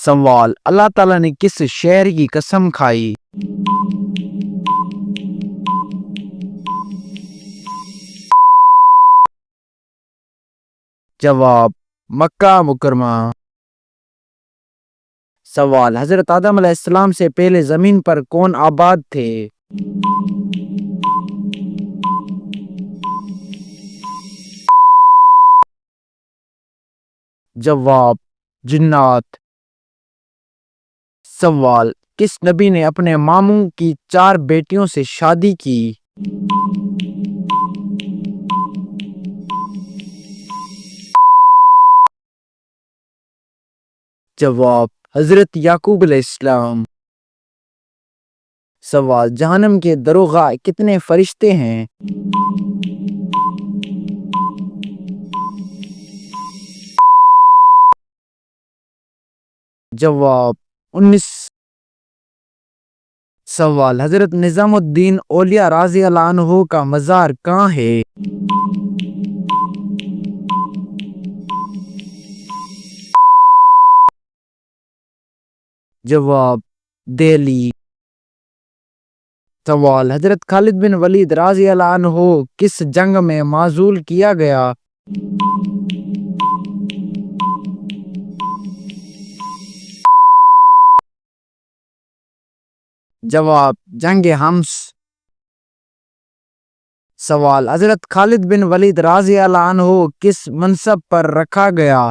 सवाल, अल्लाह ताला ने किस शहर की कसम खाई? जवाब, मक्का मुकरमा। सवाल, हजरत आदम अलैहिस्सलाम से पहले जमीन पर कौन आबाद थे? जवाब, जिन्नात। सवाल, किस नबी ने अपने मामू की 4 बेटियों से शादी की? जवाब, हजरत याकूब अलैहिस्सलाम। सवाल, जहन्नम के दरोगा कितने फरिश्ते हैं? जवाब, 19। सवाल, हजरत निजामुद्दीन औलिया राजी अल्लाह अन्हु का मज़ार कहाँ है? जवाब, दिल्ली। सवाल, हजरत खालिद बिन वलीद राजी अल्लाह अन्हु किस जंग में माजूल किया गया? जवाब, जंग हम्स। सवाल, हजरत खालिद बिन वलीद राजी अल्लाह अन्हु किस मनसब पर रखा गया?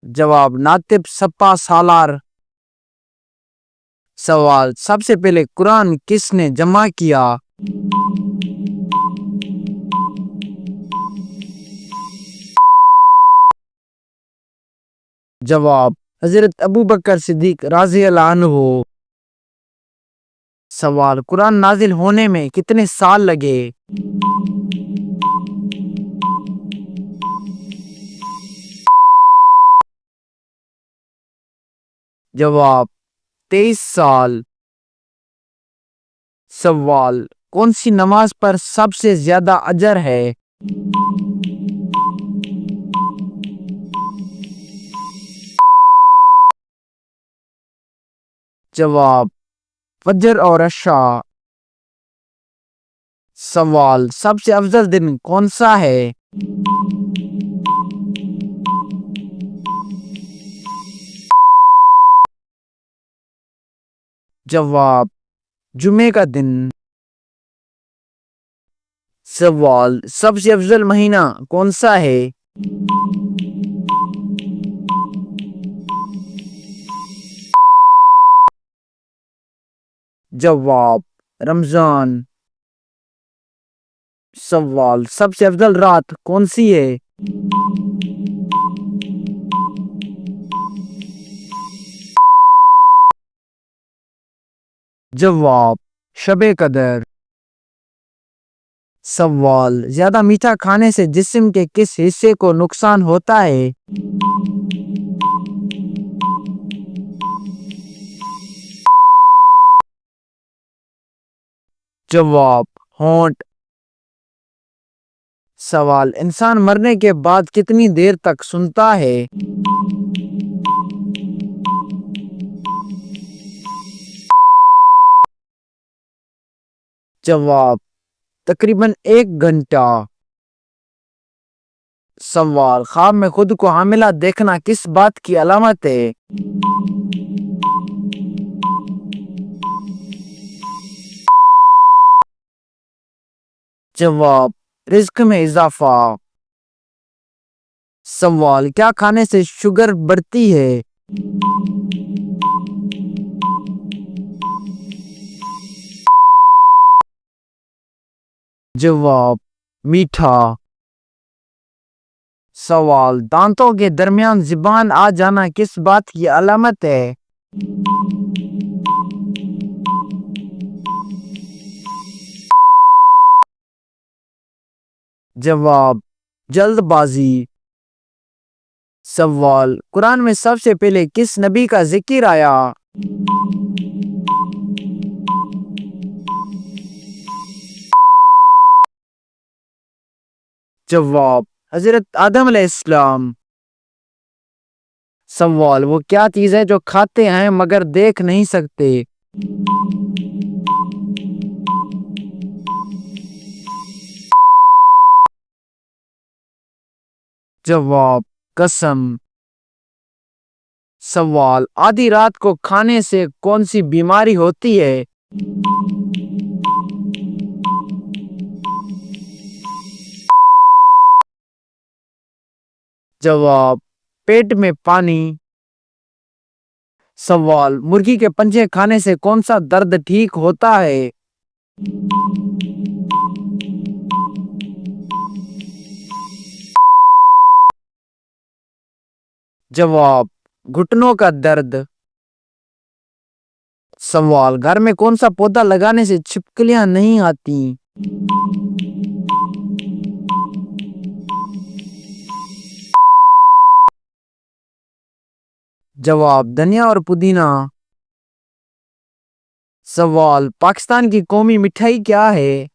जवाब, नातिब सप्पा सालार। सवाल, सबसे पहले कुरान किसने जमा किया? जवाब, हजरत अबू बकर सिद्दीक राजी अल्लाह अन्हु। सवाल, कुरान नाजिल होने में कितने साल लगे? जवाब, 23 साल। सवाल, कौन सी नमाज पर सबसे ज्यादा अजर है? जवाब, फजर और अशा। सवाल, सबसे अफजल दिन कौन सा है? जवाब, जुमे का दिन। सवाल, सबसे अफजल महीना कौन सा है? जवाब, रमजान। सवाल, सबसे अफजल रात कौन सी है? जवाब, शबे कदर। सवाल, ज्यादा मीठा खाने से जिस्म के किस हिस्से को नुकसान होता है? जवाब, होंठ। सवाल, इंसान मरने के बाद कितनी देर तक सुनता है? जवाब, तकरीबन 1 घंटा। सवाल, ख्वाब में खुद को हामिला देखना किस बात की अलामत है? जवाब, रिज्क में इजाफा। सवाल, क्या खाने से शुगर बढ़ती है? जवाब, मीठा। सवाल, दांतों के दरमियान ज़ुबान आ जाना किस बात की अलामत है? जवाब, जल्दबाजी। सवाल, कुरान में सबसे पहले किस नबी का जिक्र आया? जवाब हजरत आदम अलैहिस्सलाम। सवाल वो क्या चीज है जो खाते हैं मगर देख नहीं सकते? जवाब कसम। सवाल आधी रात को खाने से कौन सी बीमारी होती है? जवाब पेट में पानी। सवाल मुर्गी के पंजे खाने से कौन सा दर्द ठीक होता है? जवाब घुटनों का दर्द। सवाल घर में कौन सा पौधा लगाने से छिपकलियां नहीं आती? जवाब धनिया और पुदीना। सवाल पाकिस्तान की कौमी मिठाई क्या है?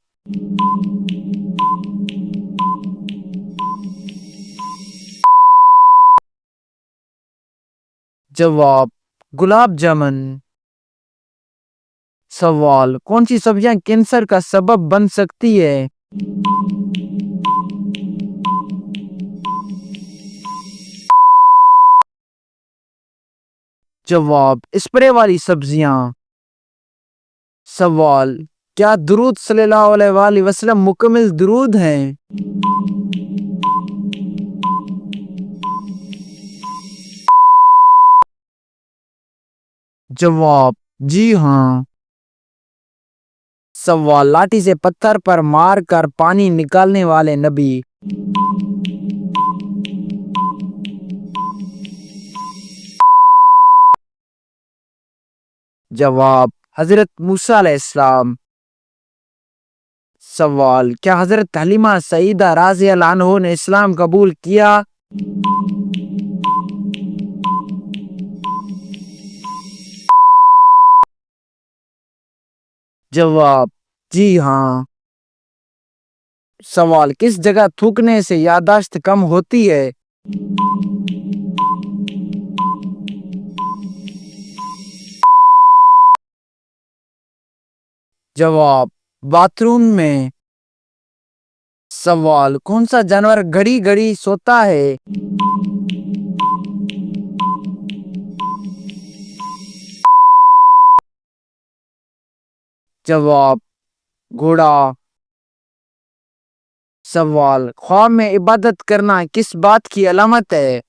जवाब गुलाब जामुन। सवाल कौन सी सब्जियां कैंसर का सबब बन सकती है? जवाब स्प्रे वाली सब्जियां। सवाल क्या दुरूद सल्लल्लाहु अलैहि वसल्लम मुकम्मल दुरूद हैं? जवाब जी हाँ। सवाल लाठी से पत्थर पर मार कर पानी निकालने वाले नबी? जवाब हजरत मूसा अलैहिस्सलाम। सवाल क्या हजरत हलीमा सईदा राज़ी अल्लाह अन्हा ने इस्लाम कबूल किया? जवाब जी हाँ। सवाल किस जगह थूकने से याददाश्त कम होती है? जवाब बाथरूम में। सवाल कौन सा जानवर घड़ी घड़ी सोता है? जवाब घोड़ा। सवाल ख्वाब में इबादत करना किस बात की अलामत है?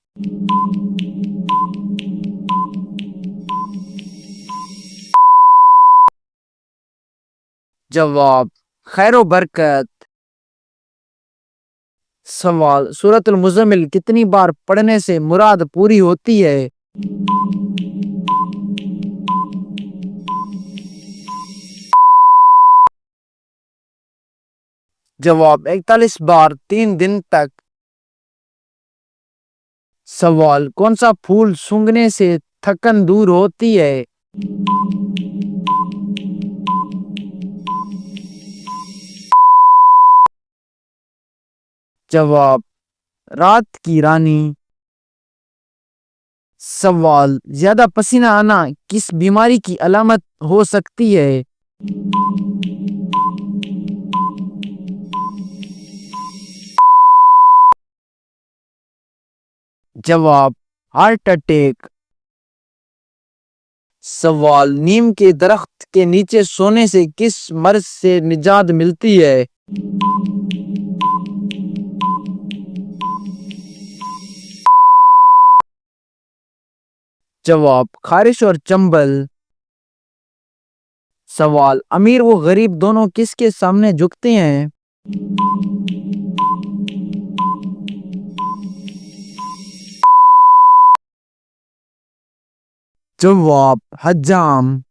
जवाब खैरो बरकत। सवाल सूरतुल मुज़म्मिल कितनी बार पढ़ने से मुराद पूरी होती है? जवाब 41 बार 3 दिन तक। सवाल कौन सा फूल सूंघने से थकन दूर होती है? जवाब रात की रानी। सवाल ज्यादा पसीना आना किस बीमारी की अलामत हो सकती है? जवाब हार्ट अटैक। सवाल नीम के दरख्त के नीचे सोने से किस मर्ज से निजात मिलती है? जवाब खारिश और चंबल। सवाल अमीर व गरीब दोनों किसके सामने झुकते हैं? जवाब हज्जाम।